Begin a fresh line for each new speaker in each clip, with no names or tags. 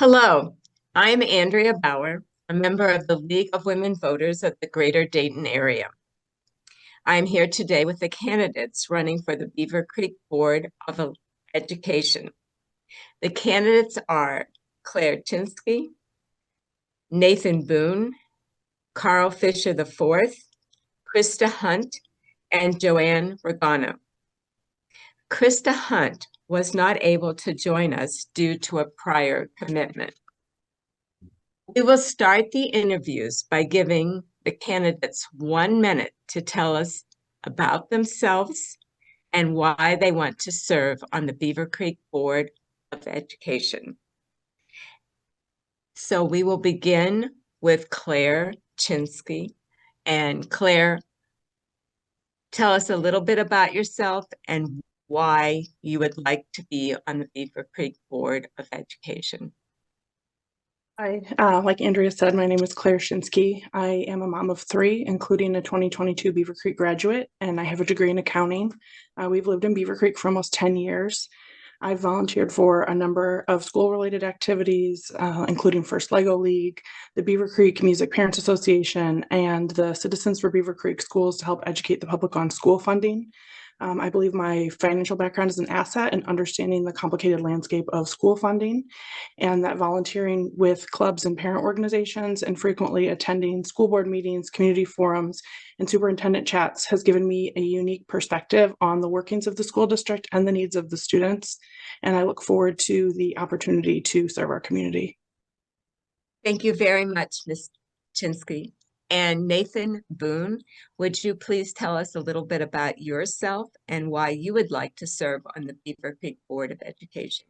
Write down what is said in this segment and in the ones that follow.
Hello, I'm Andrea Bauer, a member of the League of Women Voters of the Greater Dayton area. I'm here today with the candidates running for the Beavercreek Board of Education. The candidates are Claire Chinske, Nathan Boone, Carl Fischer IV, Krista Hunt, and Joann Rigano. Krista Hunt was not able to join us due to a prior commitment. We will start the interviews by giving the candidates 1 minute to tell us about themselves and why they want to serve on the Beavercreek Board of Education. So we will begin with Claire Chinske. And Claire, tell us a little bit about yourself and why you would like to be on the Beavercreek Board of Education.
Hi, like Andrea said, my name is Claire Chinske. I am a mom of 3, including a 2022 Beavercreek graduate, and I have a degree in accounting. We've lived in Beavercreek for almost 10 years. I've volunteered for a number of school-related activities, including First Lego League, the Beavercreek Music Parents Association, and the Citizens for Beavercreek Schools to help educate the public on school funding. I believe my financial background is an asset in understanding the complicated landscape of school funding, and that volunteering with clubs and parent organizations and frequently attending school board meetings, community forums, and superintendent chats has given me a unique perspective on the workings of the school district and the needs of the students. And I look forward to the opportunity to serve our community.
Thank you very much, Ms. Chinske. And Nathan Boone, would you please tell us a little bit about yourself and why you would like to serve on the Beavercreek Board of Education?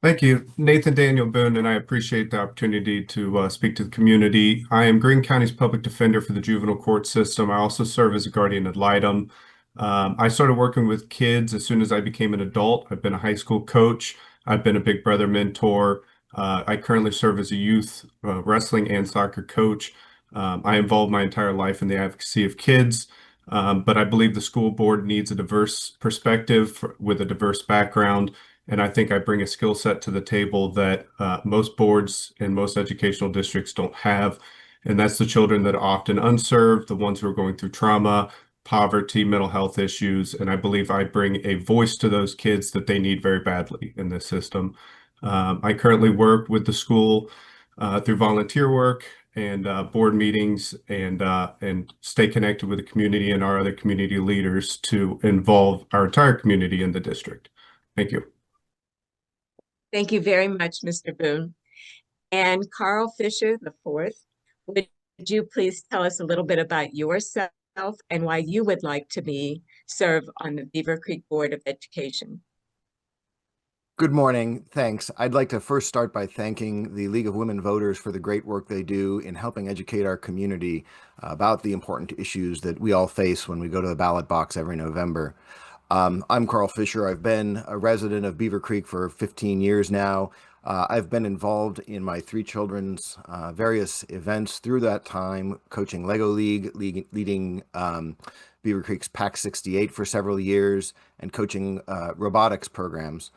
Thank you. Nathan Daniel Boone, and I appreciate the opportunity to speak to the community. I am Greene County's public defender for the juvenile court system. I also serve as a guardian ad litem. I started working with kids as soon as I became an adult. I've been a high school coach. I've been a Big Brother mentor. I currently serve as a youth wrestling and soccer coach. I involved my entire life in the advocacy of kids, but I believe the school board needs a diverse perspective with a diverse background. And I think I bring a skill set to the table that most boards and most educational districts don't have. And that's the children that are often unserved, the ones who are going through trauma, poverty, mental health issues. And I believe I bring a voice to those kids that they need very badly in this system. I currently work with the school through volunteer work and board meetings and stay connected with the community and our other community leaders to involve our entire community in the district. Thank you.
Thank you very much, Mr. Boone. And Carl Fischer IV, would you please tell us a little bit about yourself and why you would like to serve on the Beavercreek Board of Education?
Good morning. Thanks. I'd like to first start by thanking the League of Women Voters for the great work they do in helping educate our community about the important issues that we all face when we go to the ballot box every November. I'm Carl Fischer. I've been a resident of Beavercreek for 15 years now. I've been involved in my 3 children's various events through that time, coaching Lego League, leading Beavercreek's PAC 68 for several years, and coaching robotics programs.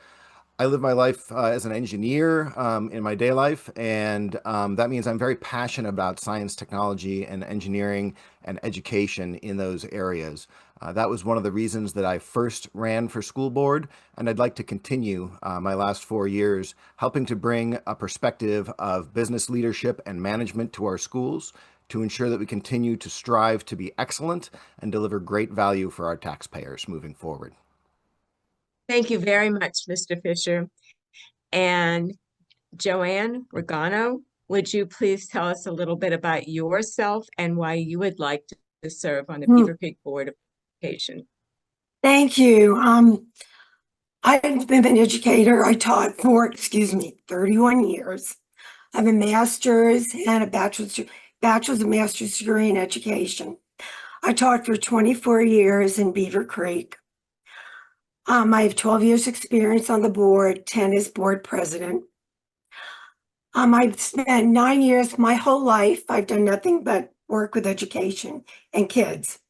I live my life as an engineer in my day life, and that means I'm very passionate about science, technology, and engineering and education in those areas. That was one of the reasons that I first ran for school board, and I'd like to continue my last 4 years helping to bring a perspective of business leadership and management to our schools to ensure that we continue to strive to be excellent and deliver great value for our taxpayers moving forward.
Thank you very much, Mr. Fischer. And Joann Rigano, would you please tell us a little bit about yourself and why you would like to serve on the Beavercreek Board of Education?
Thank you. I've been an educator. I taught for, 31 years. I have a master's and a bachelor's and master's degree in education. I taught for 24 years in Beavercreek. I have 12 years experience on the board, 10 as board president. I've spent 9 years, my whole life, I've done nothing but work with education and kids.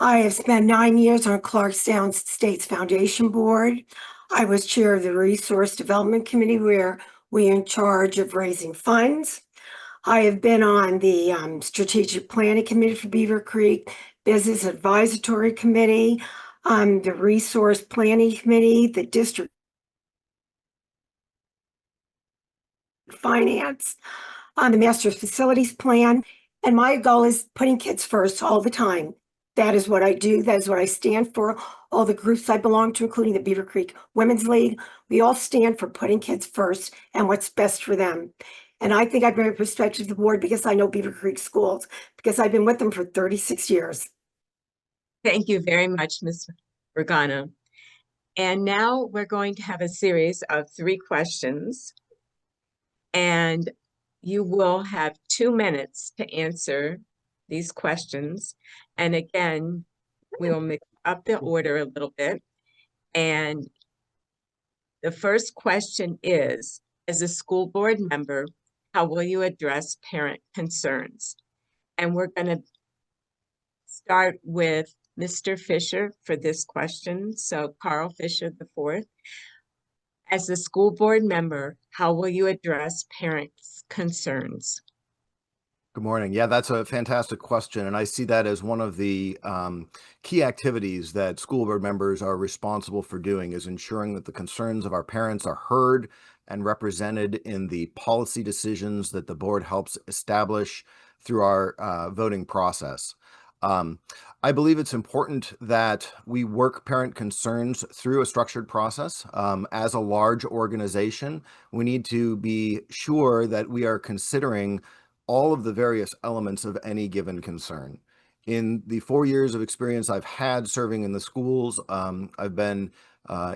I have spent 9 years on Clarkstown State's Foundation Board. I was chair of the Resource Development Committee, where We are in charge of raising funds. I have been on the Strategic Planning Committee for Beavercreek, Business Advisory Committee, the Resource Planning Committee, the District Finance, on the Master's Facilities Plan. And my goal is putting kids first all the time. That is what I do. That is what I stand for. All the groups I belong to, including the Beavercreek Women's League, we all stand for putting kids first and what's best for them. And I think I bring a perspective to the board because I know Beavercreek schools, because I've been with them for 36 years.
Thank you very much, Ms. Rigano. And now we're going to have a series of 3 questions, and you will have 2 minutes to answer these questions. And again, we will mix up the order a little bit. And the first question is, as a school board member, how will you address parent concerns? And we're going to start with Mr. Fischer for this question. So Carl Fischer IV. As a school board member, how will you address parents' concerns?
Good morning. Yeah, that's a fantastic question. And I see that as one of the key activities that school board members are responsible for doing, is ensuring that the concerns of our parents are heard and represented in the policy decisions that the board helps establish through our voting process. I believe it's important that we work parent concerns through a structured process. As a large organization, we need to be sure that we are considering all of the various elements of any given concern. In the 4 years of experience I've had serving in the schools, I've been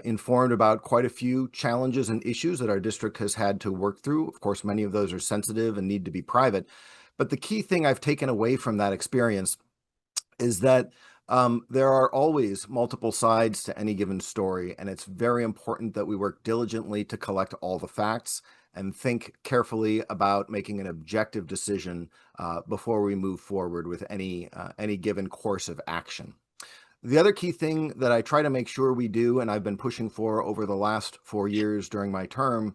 informed about quite a few challenges and issues that our district has had to work through. Of course, many of those are sensitive and need to be private. But the key thing I've taken away from that experience is that there are always multiple sides to any given story, and it's very important that we work diligently to collect all the facts and think carefully about making an objective decision before we move forward with any given course of action. The other key thing that I try to make sure we do, and I've been pushing for over the last 4 years during my term,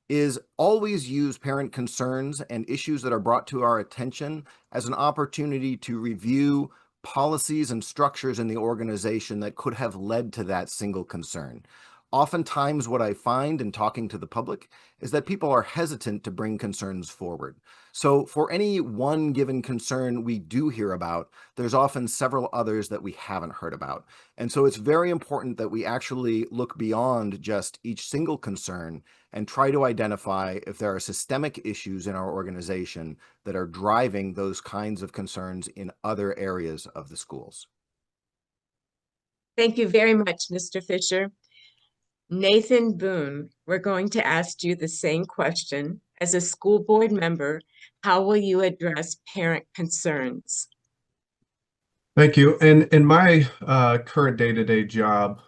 is always use parent concerns and issues that are brought to our attention as an opportunity to review policies and structures in the organization that could have led to that single concern. Oftentimes, what I find in talking to the public is that people are hesitant to bring concerns forward. So for any one given concern we do hear about, there's often several others that we haven't heard about. And so it's very important that we actually look beyond just each single concern and try to identify if there are systemic issues in our organization that are driving those kinds of concerns in other areas of the schools.
Thank you very much, Mr. Fischer. Nathan Boone, we're going to ask you the same question. As a school board member, how will you address parent concerns?
Thank you. And in my current day-to-day job,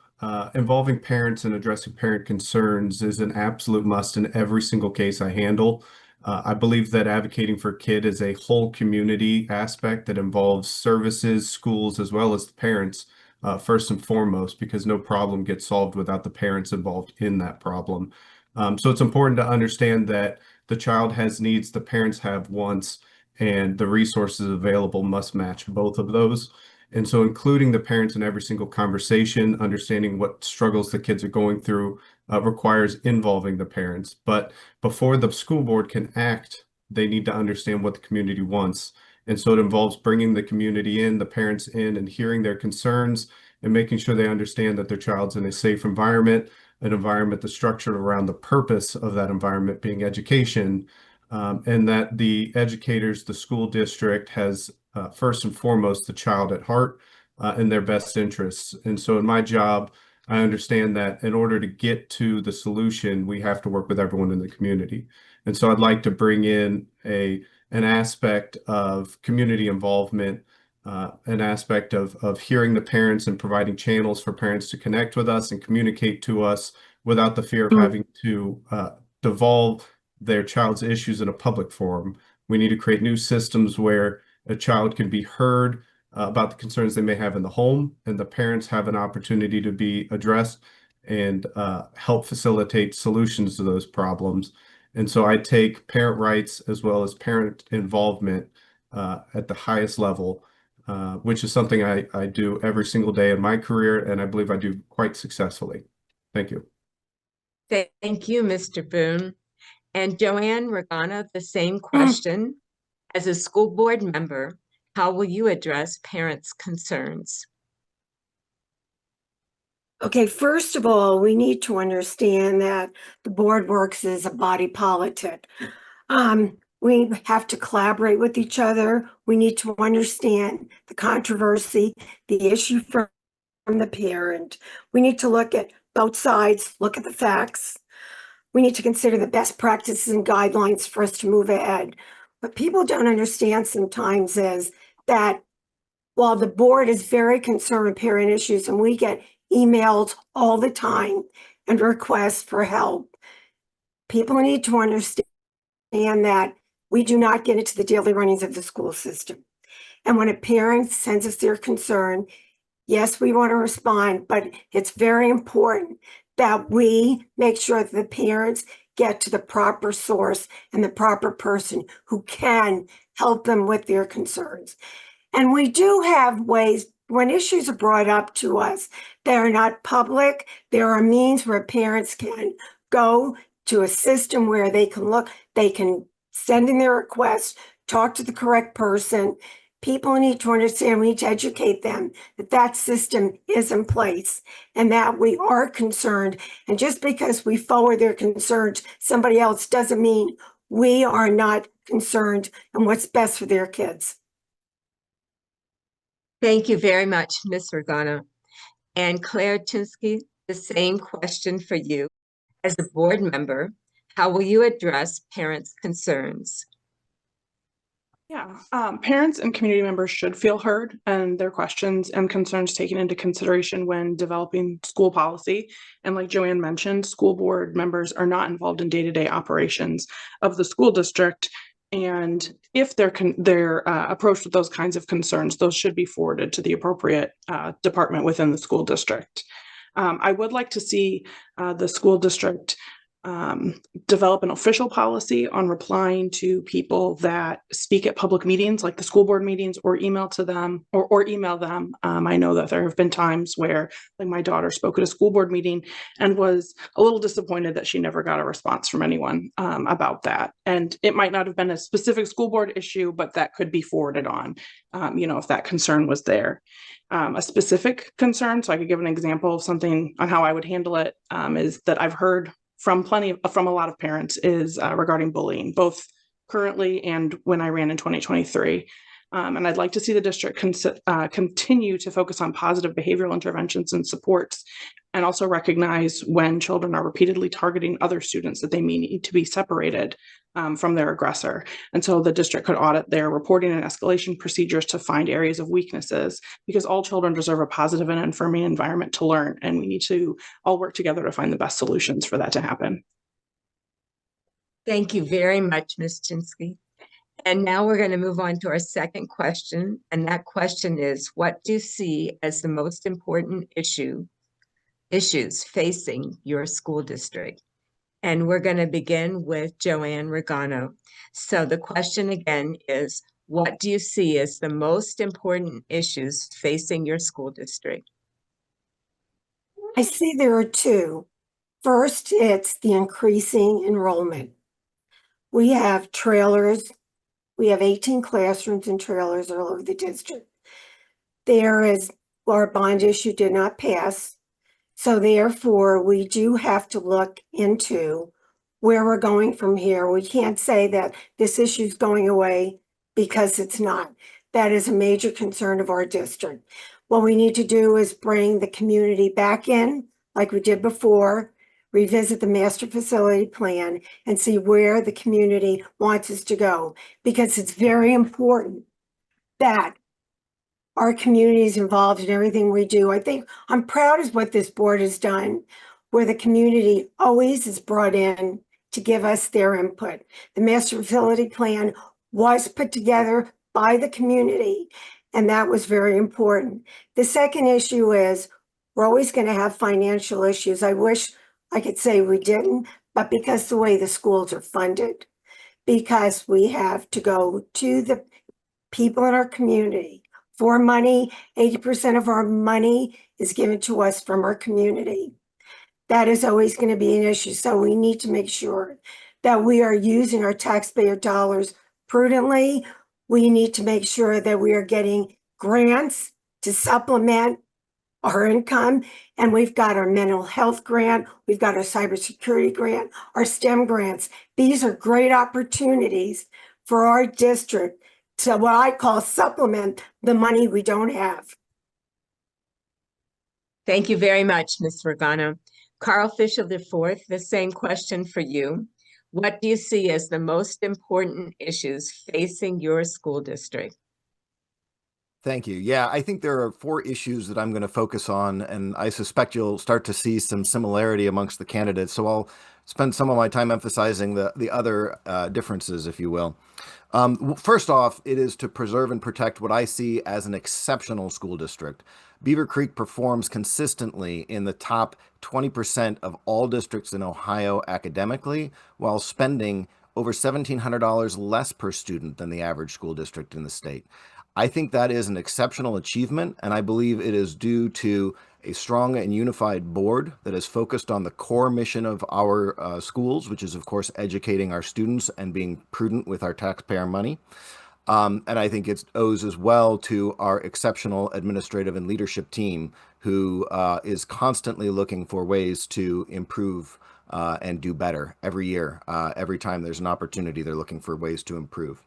involving parents and addressing parent concerns is an absolute must in every single case I handle. I believe that advocating for a kid is a whole community aspect that involves services, schools, as well as the parents, first and foremost, because no problem gets solved without the parents involved in that problem. So it's important to understand that the child has needs, the parents have wants, and the resources available must match both of those. And so including the parents in every single conversation, understanding what struggles the kids are going through, requires involving the parents. But before the school board can act, they need to understand what the community wants. And so it involves bringing the community in, the parents in, and hearing their concerns and making sure they understand that their child's in a safe environment, an environment that's structured around the purpose of that environment being education, and that the educators, the school district has first and foremost the child at heart and their best interests. And so in my job, I understand that in order to get to the solution, we have to work with everyone in the community. And so I'd like to bring in an aspect of community involvement, an aspect of hearing the parents and providing channels for parents to connect with us and communicate to us without the fear of having to devolve their child's issues in a public forum. We need to create new systems where a child can be heard about the concerns they may have in the home, and the parents have an opportunity to be addressed and help facilitate solutions to those problems. And so I take parent rights as well as parent involvement at the highest level, which is something I do every single day in my career, and I believe I do quite successfully. Thank you.
Thank you, Mr. Boone. And Joann Rigano, the same question. As a school board member, how will you address parents' concerns?
Okay, first of all, we need to understand that the board works as a body politic. We have to collaborate with each other. We need to understand the controversy, the issue from the parent. We need to look at both sides, look at the facts. We need to consider the best practices and guidelines for us to move ahead. What people don't understand sometimes is that while the board is very concerned with parent issues and we get emails all the time and requests for help, people need to understand that we do not get into the daily runnings of the school system. And when a parent sends us their concern, yes, we want to respond, but it's very important that we make sure that the parents get to the proper source and the proper person who can help them with their concerns. And we do have ways when issues are brought up to us, they are not public. There are means where parents can go to a system where they can look, they can send in their request, talk to the correct person. People need to understand, we need to educate them that that system is in place and that we are concerned. And just because we forward their concerns, somebody else doesn't mean we are not concerned and what's best for their kids.
Thank you very much, Ms. Rigano. And Claire Chinske, the same question for you. As a board member, how will you address parents' concerns?
Yeah, parents and community members should feel heard and their questions and concerns taken into consideration when developing school policy. And like Joann mentioned, school board members are not involved in day-to-day operations of the school district. And if they're approached with those kinds of concerns, those should be forwarded to the appropriate department within the school district. I would like to see the school district develop an official policy on replying to people that speak at public meetings like the school board meetings, or email to them or email them. I know that there have been times where, like, my daughter spoke at a school board meeting and was a little disappointed that she never got a response from anyone about that. And it might not have been a specific school board issue, but that could be forwarded on, if that concern was there. A specific concern, so I could give an example of something on how I would handle it, is that I've heard from a lot of parents is regarding bullying, both currently and when I ran in 2023. And I'd like to see the district continue to focus on positive behavioral interventions and supports, and also recognize when children are repeatedly targeting other students that they may need to be separated from their aggressor. And so the district could audit their reporting and escalation procedures to find areas of weaknesses, because all children deserve a positive and affirming environment to learn, and we need to all work together to find the best solutions for that to happen.
Thank you very much, Ms. Chinske. And now we're going to move on to our second question. And that question is, what do you see as the most important issues facing your school district? And we're going to begin with Joann Rigano. So the question again is, what do you see as the most important issues facing your school district?
I see there are two. First, it's the increasing enrollment. We have trailers. We have 18 classrooms and trailers all over the district. Our bond issue did not pass. So therefore, we do have to look into where we're going from here. We can't say that this issue is going away, because it's not. That is a major concern of our district. What we need to do is bring the community back in, like we did before, revisit the master facility plan and see where the community wants us to go, because it's very important that our community is involved in everything we do. I think I'm proud of what this board has done, where the community always is brought in to give us their input. The master facility plan was put together by the community, and that was very important. The second issue is we're always going to have financial issues. I wish I could say we didn't, but because the way the schools are funded, because we have to go to the people in our community for money. 80% of our money is given to us from our community. That is always going to be an issue. So we need to make sure that we are using our taxpayer dollars prudently. We need to make sure that we are getting grants to supplement our income. And we've got our mental health grant, we've got our cybersecurity grant, our STEM grants. These are great opportunities for our district to what I call supplement the money we don't have.
Thank you very much, Ms. Rigano. Carl Fischer IV, the same question for you. What do you see as the most important issues facing your school district?
Thank you. Yeah, I think there are 4 issues that I'm going to focus on, and I suspect you'll start to see some similarity amongst the candidates. So I'll spend some of my time emphasizing the other differences, if you will. First off, it is to preserve and protect what I see as an exceptional school district. Beavercreek performs consistently in the top 20% of all districts in Ohio academically, while spending over $1,700 less per student than the average school district in the state. I think that is an exceptional achievement, and I believe it is due to a strong and unified board that is focused on the core mission of our schools, which is, of course, educating our students and being prudent with our taxpayer money. And I think it owes as well to our exceptional administrative and leadership team, who is constantly looking for ways to improve and do better every year. Every time there's an opportunity, they're looking for ways to improve.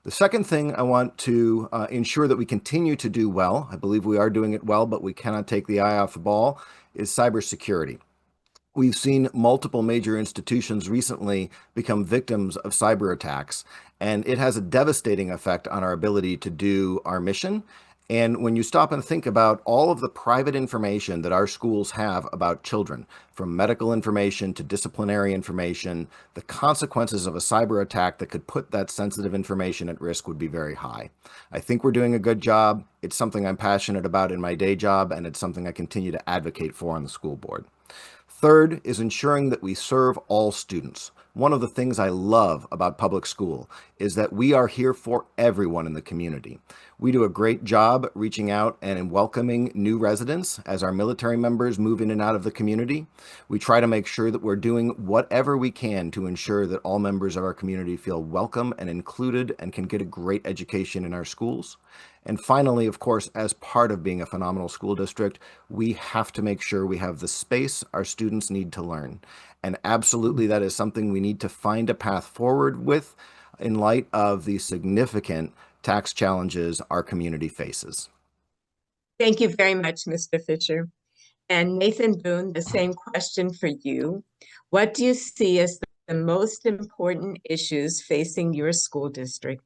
The second thing I want to ensure that we continue to do well, I believe we are doing it well, but we cannot take the eye off the ball, is cybersecurity. We've seen multiple major institutions recently become victims of cyber attacks, and it has a devastating effect on our ability to do our mission. And when you stop and think about all of the private information that our schools have about children, from medical information to disciplinary information, the consequences of a cyber attack that could put that sensitive information at risk would be very high. I think we're doing a good job. It's something I'm passionate about in my day job, and it's something I continue to advocate for on the school board. Third is ensuring that we serve all students. One of the things I love about public school is that we are here for everyone in the community. We do a great job reaching out and welcoming new residents as our military members move in and out of the community. We try to make sure that we're doing whatever we can to ensure that all members of our community feel welcome and included and can get a great education in our schools. And finally, of course, as part of being a phenomenal school district, we have to make sure we have the space our students need to learn. And absolutely, that is something we need to find a path forward with in light of the significant tax challenges our community faces.
Thank you very much, Mr. Fisher. And Nathan Boone, the same question for you. What do you see as the most important issues facing your school district?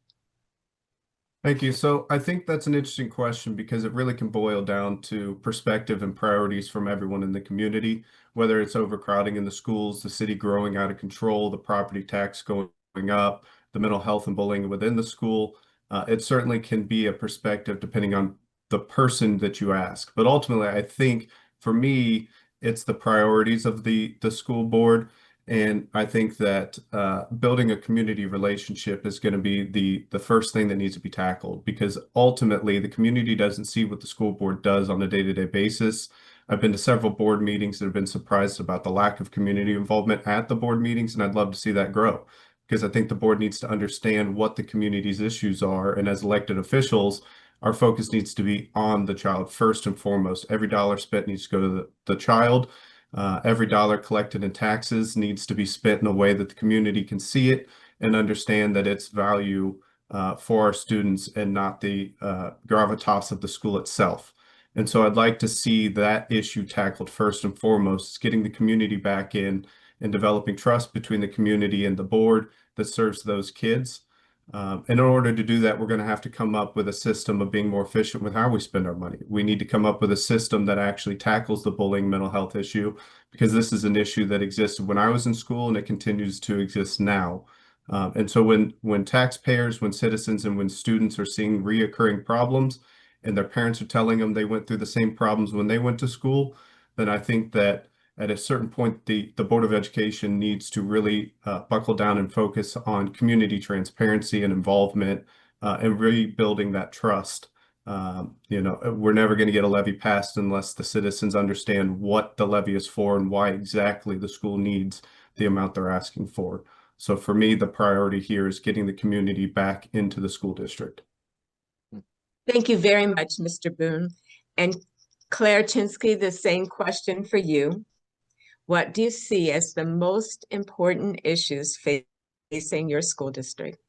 Thank you. So I think that's an interesting question because it really can boil down to perspective and priorities from everyone in the community, whether it's overcrowding in the schools, the city growing out of control, the property tax going up, the mental health and bullying within the school. It certainly can be a perspective depending on the person that you ask. But ultimately, I think for me, it's the priorities of the school board. And I think that building a community relationship is going to be the first thing that needs to be tackled, because ultimately the community doesn't see what the school board does on a day-to-day basis. I've been to several board meetings that have been surprised about the lack of community involvement at the board meetings, and I'd love to see that grow, because I think the board needs to understand what the community's issues are. And as elected officials, our focus needs to be on the child first and foremost. Every dollar spent needs to go to the child. Every dollar collected in taxes needs to be spent in a way that the community can see it and understand that it's value for our students and not the gravitas of the school itself. And so I'd like to see that issue tackled first and foremost, getting the community back in and developing trust between the community and the board that serves those kids. And in order to do that, we're going to have to come up with a system of being more efficient with how we spend our money. We need to come up with a system that actually tackles the bullying mental health issue, because this is an issue that existed when I was in school and it continues to exist now. And so when taxpayers, when citizens, and when students are seeing reoccurring problems and their parents are telling them they went through the same problems when they went to school, then I think that At a certain point, the Board of Education needs to really buckle down and focus on community transparency and involvement and rebuilding that trust. We're never going to get a levy passed unless the citizens understand what the levy is for and why exactly the school needs the amount they're asking for. So for me, the priority here is getting the community back into the school district.
Thank you very much, Mr. Boone. And Claire Chinske, the same question for you. What do you see as the most important issues facing your school district?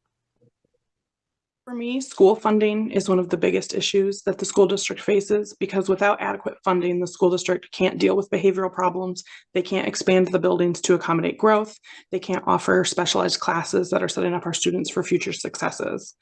For me, school funding is one of the biggest issues that the school district faces, because without adequate funding, the school district can't deal with behavioral problems. They can't expand the buildings to accommodate growth. They can't offer specialized classes that are setting up our students for future successes.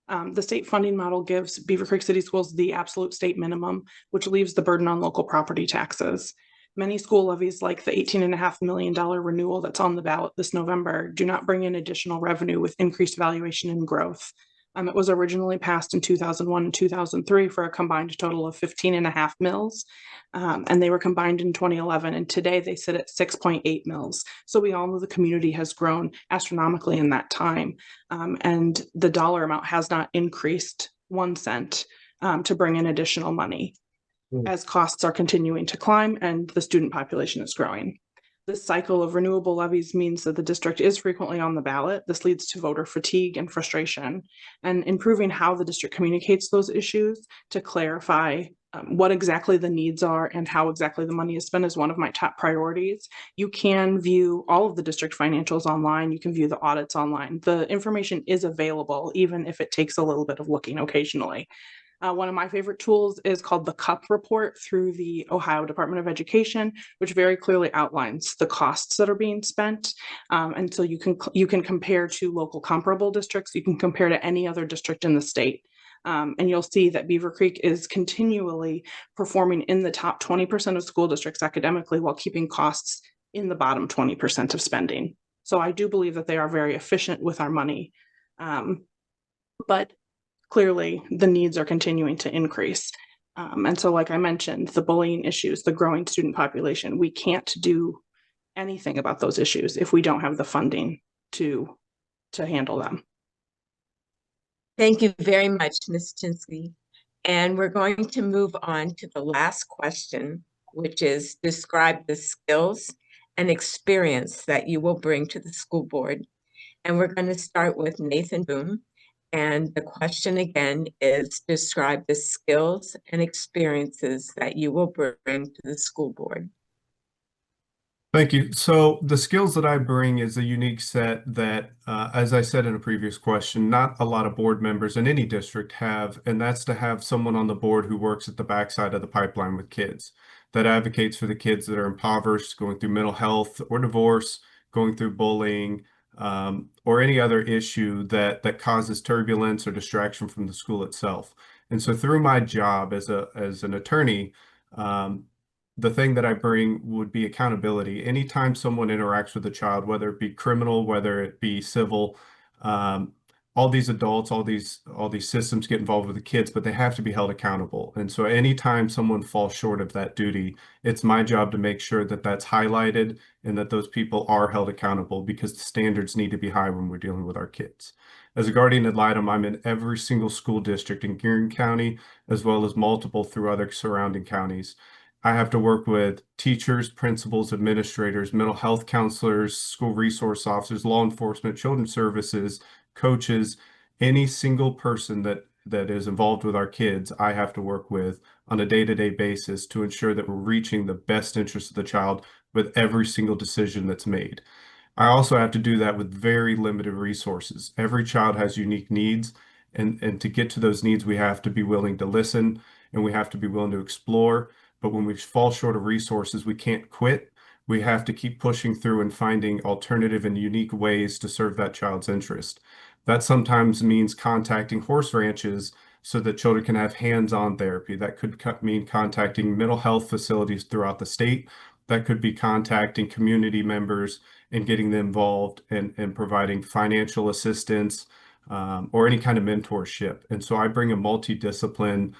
The state funding model gives Beavercreek City Schools the absolute state minimum, which leaves the burden on local property taxes. Many school levies, like the $18.5 million renewal that's on the ballot this November, do not bring in additional revenue with increased valuation and growth. It was originally passed in 2001 and 2003 for a combined total of 15.5 mils, and they were combined in 2011, and today they sit at 6.8 mils. So we all know the community has grown astronomically in that time, and the dollar amount has not increased 1 cent to bring in additional money as costs are continuing to climb and the student population is growing. This cycle of renewable levies means that the district is frequently on the ballot. This leads to voter fatigue and frustration, and improving how the district communicates those issues to clarify what exactly the needs are and how exactly the money is spent is one of my top priorities. You can view all of the district financials online. You can view the audits online. The information is available, even if it takes a little bit of looking occasionally. One of my favorite tools is called the CUP report through the Ohio Department of Education, which very clearly outlines the costs that are being spent. And so you can compare to local comparable districts. You can compare to any other district in the state. And you'll see that Beavercreek is continually performing in the top 20% of school districts academically while keeping costs in the bottom 20% of spending. So I do believe that they are very efficient with our money. But clearly the needs are continuing to increase. And so, like I mentioned, the bullying issues, the growing student population, we can't do anything about those issues if we don't have the funding to handle them.
Thank you very much, Ms. Chinske. And we're going to move on to the last question, which is describe the skills and experience that you will bring to the school board. And we're going to start with Nathan Boone. And the question again is describe the skills and experiences that you will bring to the school board.
Thank you. So the skills that I bring is a unique set that, as I said in a previous question, not a lot of board members in any district have, and that's to have someone on the board who works at the backside of the pipeline with kids, that advocates for the kids that are impoverished, going through mental health or divorce, going through bullying, or any other issue that causes turbulence or distraction from the school itself. And so through my job as an attorney, the thing that I bring would be accountability. Anytime someone interacts with a child, whether it be criminal, whether it be civil, all these adults, all these systems get involved with the kids, but they have to be held accountable. And so anytime someone falls short of that duty, it's my job to make sure that that's highlighted and that those people are held accountable, because the standards need to be high when we're dealing with our kids. As a guardian ad litem, I'm in every single school district in Greene County, as well as multiple through other surrounding counties. I have to work with teachers, principals, administrators, mental health counselors, school resource officers, law enforcement, children's services, coaches, any single person that is involved with our kids, I have to work with on a day-to-day basis to ensure that we're reaching the best interest of the child with every single decision that's made. I also have to do that with very limited resources. Every child has unique needs, and to get to those needs, we have to be willing to listen and we have to be willing to explore. But when we fall short of resources, we can't quit. We have to keep pushing through and finding alternative and unique ways to serve that child's interest. That sometimes means contacting horse ranches so that children can have hands-on therapy. That could mean contacting mental health facilities throughout the state. That could be contacting community members and getting them involved and providing financial assistance or any kind of mentorship. And so I bring a multidiscipline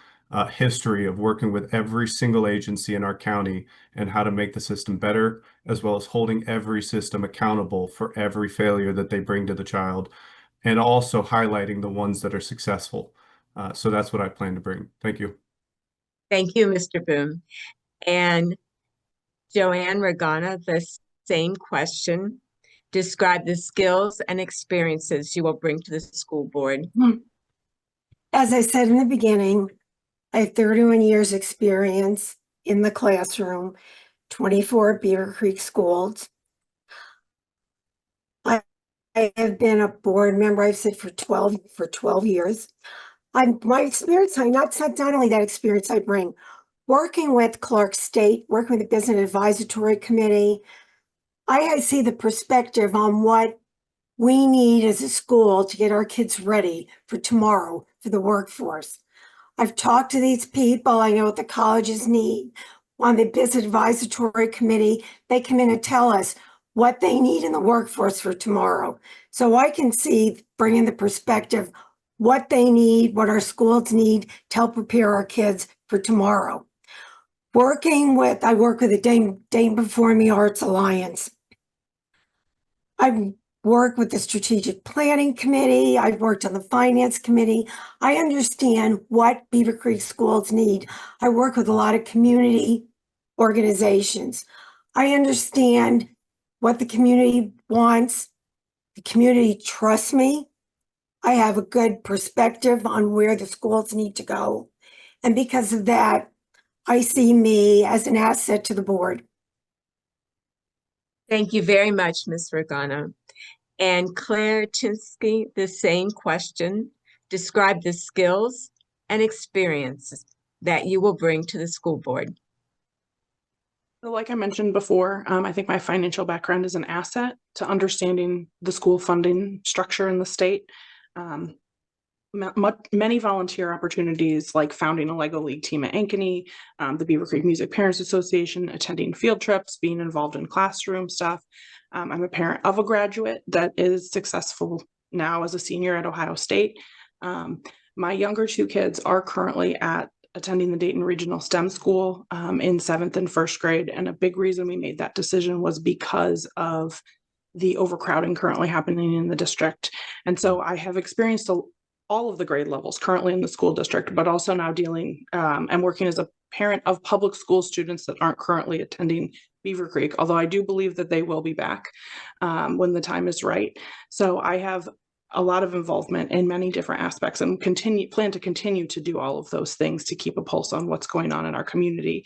history of working with every single agency in our county and how to make the system better, as well as holding every system accountable for every failure that they bring to the child, and also highlighting the ones that are successful. So that's what I plan to bring. Thank you.
Thank you, Mr. Boone. And Joann Rigano, the same question. Describe the skills and experiences you will bring to the school board.
As I said in the beginning, I have 31 years experience in the classroom, 24 at Beavercreek schools. I have been a board member, I've said for 12 years. My experience, not only that experience I bring, working with Clark State, working with the Business Advisory Committee, I see the perspective on what we need as a school to get our kids ready for tomorrow, for the workforce. I've talked to these people. I know what the colleges need. On the Business Advisory Committee, they come in and tell us what they need in the workforce for tomorrow. So I can see bringing the perspective, what they need, what our schools need to help prepare our kids for tomorrow. I work with the Dayton Performing Arts Alliance. I've worked with the Strategic Planning Committee. I've worked on the Finance Committee. I understand what Beavercreek schools need. I work with a lot of community organizations. I understand what the community wants. The community trusts me. I have a good perspective on where the schools need to go. And because of that, I see me as an asset to the board.
Thank you very much, Ms. Rigano. And Claire Chinske, the same question. Describe the skills and experiences that you will bring to the school board.
So like I mentioned before, I think my financial background is an asset to understanding the school funding structure in the state. Many volunteer opportunities like founding a Lego League team at Ankeny, the Beavercreek Music Parents Association, attending field trips, being involved in classroom stuff. I'm a parent of a graduate that is successful now as a senior at Ohio State. My younger two kids are currently attending the Dayton Regional STEM School in 7th and 1st grade. And a big reason we made that decision was because of the overcrowding currently happening in the district. And so I have experienced all of the grade levels currently in the school district, but also now dealing and working as a parent of public school students that aren't currently attending Beavercreek, although I do believe that they will be back when the time is right. So I have a lot of involvement in many different aspects and plan to continue to do all of those things to keep a pulse on what's going on in our community.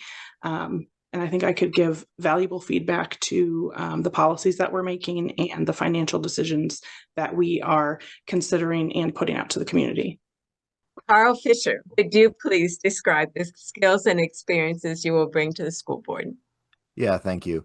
And I think I could give valuable feedback to the policies that we're making and the financial decisions that we are considering and putting out to the community.
Carl Fischer, would you please describe the skills and experiences you will bring to the school board?
Yeah, thank you.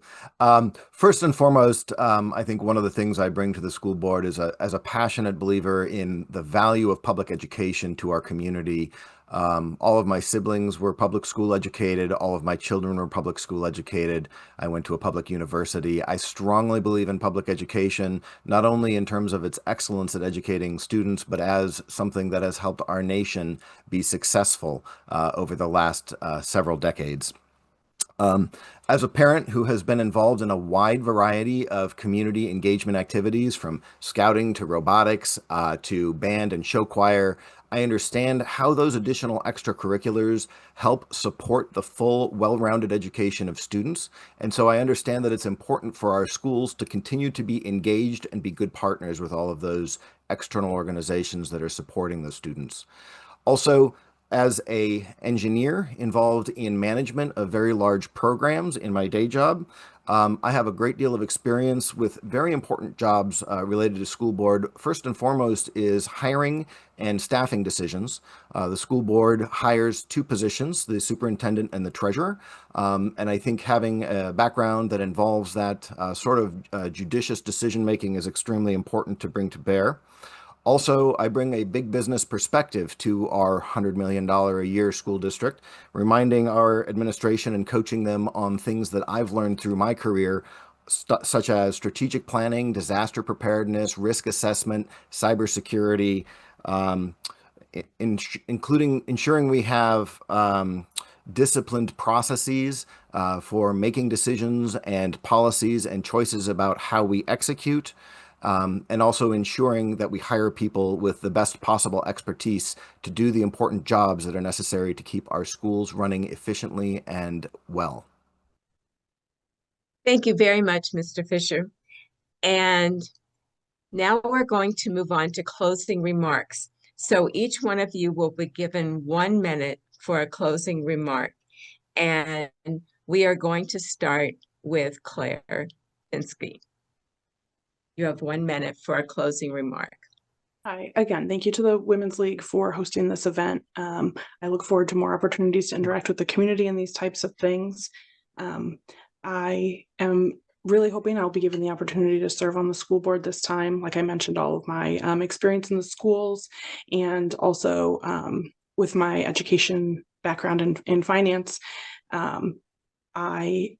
First and foremost, I think one of the things I bring to the school board is as a passionate believer in the value of public education to our community. All of my siblings were public school educated. All of my children were public school educated. I went to a public university. I strongly believe in public education, not only in terms of its excellence at educating students, but as something that has helped our nation be successful over the last several decades. As a parent who has been involved in a wide variety of community engagement activities, from scouting to robotics to band and show choir, I understand how those additional extracurriculars help support the full, well-rounded education of students. And so I understand that it's important for our schools to continue to be engaged and be good partners with all of those external organizations that are supporting the students. Also, as an engineer involved in management of very large programs in my day job, I have a great deal of experience with very important jobs related to school board. First and foremost is hiring and staffing decisions. The school board hires two positions, the superintendent and the treasurer. And I think having a background that involves that sort of judicious decision-making is extremely important to bring to bear. Also, I bring a big business perspective to our $100 million a year school district, reminding our administration and coaching them on things that I've learned through my career, such as strategic planning, disaster preparedness, risk assessment, cybersecurity, including ensuring we have disciplined processes for making decisions and policies and choices about how we execute, and also ensuring that we hire people with the best possible expertise to do the important jobs that are necessary to keep our schools running efficiently and well.
Thank you very much, Mr. Fisher. And now we're going to move on to closing remarks. So each one of you will be given 1 minute for a closing remark. And we are going to start with Claire Chinske. You have 1 minute for a closing remark.
Hi, again, thank you to the Women's League for hosting this event. I look forward to more opportunities to interact with the community in these types of things. I am really hoping I'll be given the opportunity to serve on the school board this time. Like I mentioned, all of my experience in the schools, and also with my education background in finance, I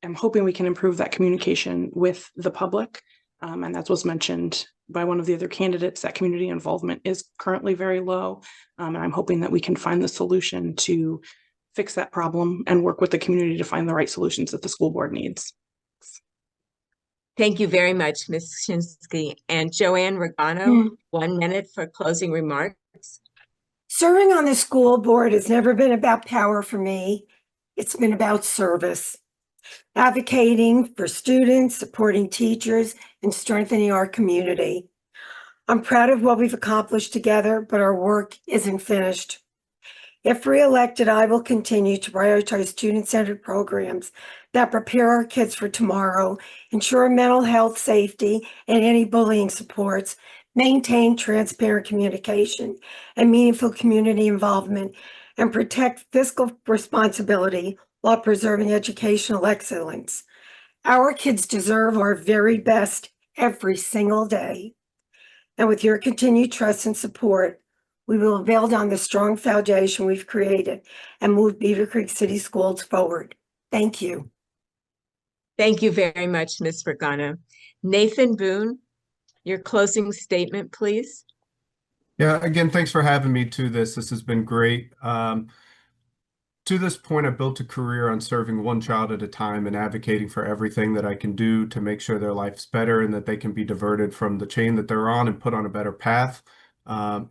am hoping we can improve that communication with the public. And that was mentioned by one of the other candidates, that community involvement is currently very low. And I'm hoping that we can find the solution to fix that problem and work with the community to find the right solutions that the school board needs.
Thank you very much, Ms. Chinske. And Joann Rigano, 1 minute for closing remarks.
Serving on the school board has never been about power for me. It's been about service, advocating for students, supporting teachers, and strengthening our community. I'm proud of what we've accomplished together, but our work isn't finished. If reelected, I will continue to prioritize student-centered programs that prepare our kids for tomorrow, ensure mental health safety and anti-bullying supports, maintain transparent communication and meaningful community involvement, and protect fiscal responsibility while preserving educational excellence. Our kids deserve our very best every single day. And with your continued trust and support, we will build on the strong foundation we've created and move Beavercreek City Schools forward. Thank you.
Thank you very much, Ms. Rigano. Nathan Boone, your closing statement, please.
Yeah, again, thanks for having me to this. This has been great. To this point, I built a career on serving one child at a time and advocating for everything that I can do to make sure their life's better and that they can be diverted from the chain that they're on and put on a better path.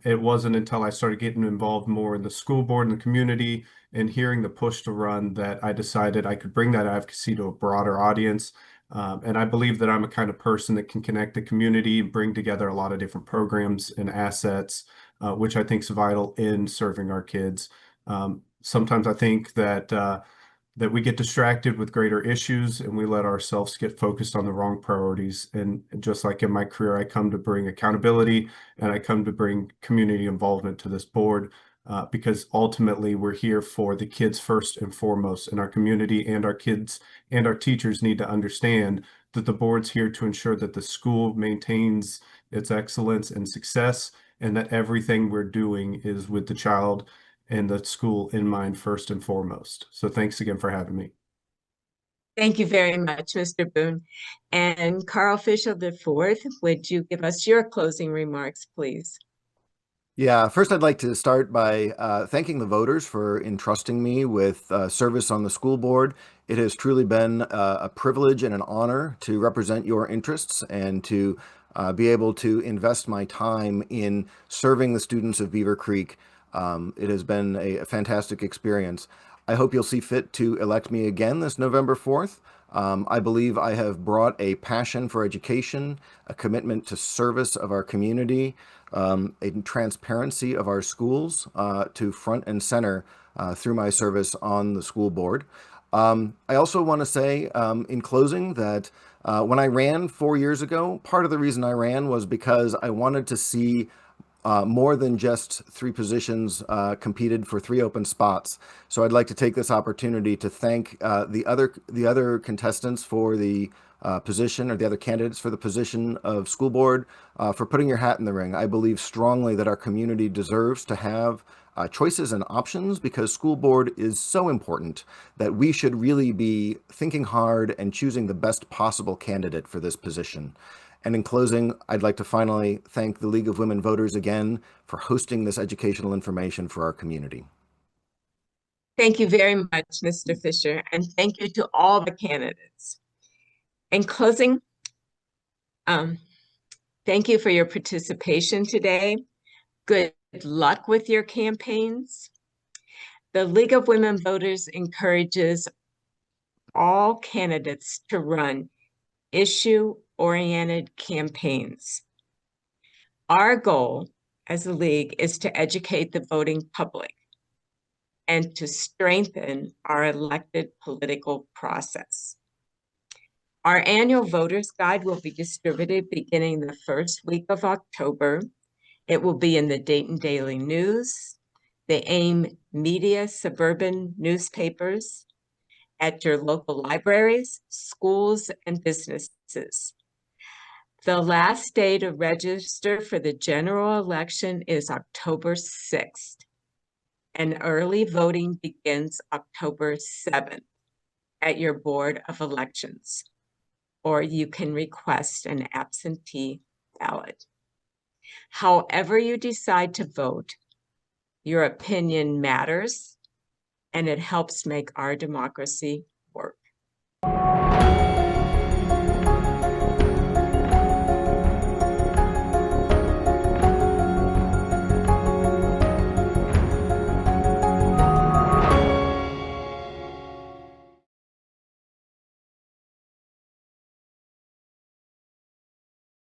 It wasn't until I started getting involved more in the school board and the community and hearing the push to run that I decided I could bring that advocacy to a broader audience. And I believe that I'm a kind of person that can connect the community and bring together a lot of different programs and assets, which I think is vital in serving our kids. Sometimes I think that that we get distracted with greater issues and we let ourselves get focused on the wrong priorities. And just like in my career, I come to bring accountability and I come to bring community involvement to this board because ultimately we're here for the kids first and foremost, and our community and our kids and our teachers need to understand that the board's here to ensure that the school maintains its excellence and success, and that everything we're doing is with the child and the school in mind first and foremost. So thanks again for having me.
Thank you very much, Mr. Boone. And Carl Fischer IV, would you give us your closing remarks, please?
Yeah, first I'd like to start by thanking the voters for entrusting me with service on the school board. It has truly been a privilege and an honor to represent your interests and to be able to invest my time in serving the students of Beavercreek. It has been a fantastic experience. I hope you'll see fit to elect me again this November 4th. I believe I have brought a passion for education, a commitment to service of our community, a transparency of our schools to front and center through my service on the school board. I also want to say in closing that when I ran 4 years ago, part of the reason I ran was because I wanted to see more than just 3 positions competed for 3 open spots. So I'd like to take this opportunity to thank the other contestants for the position, or the other candidates for the position of school board, for putting your hat in the ring. I believe strongly that our community deserves to have choices and options, because school board is so important that we should really be thinking hard and choosing the best possible candidate for this position. And in closing, I'd like to finally thank the League of Women Voters again for hosting this educational information for our community.
Thank you very much, Mr. Fisher, and thank you to all the candidates. In closing, thank you for your participation today. Good luck with your campaigns. The League of Women Voters encourages all candidates to run issue-oriented campaigns. Our goal as a league is to educate the voting public and to strengthen our elected political process. Our annual voters guide will be distributed beginning the first week of October. It will be in the Dayton Daily News, the AIM Media suburban newspapers, at your local libraries, schools, and businesses. The last day to register for the general election is October 6th, and early voting begins October 7th at your Board of Elections, or you can request an absentee ballot. However you decide to vote, your opinion matters, and it helps make our democracy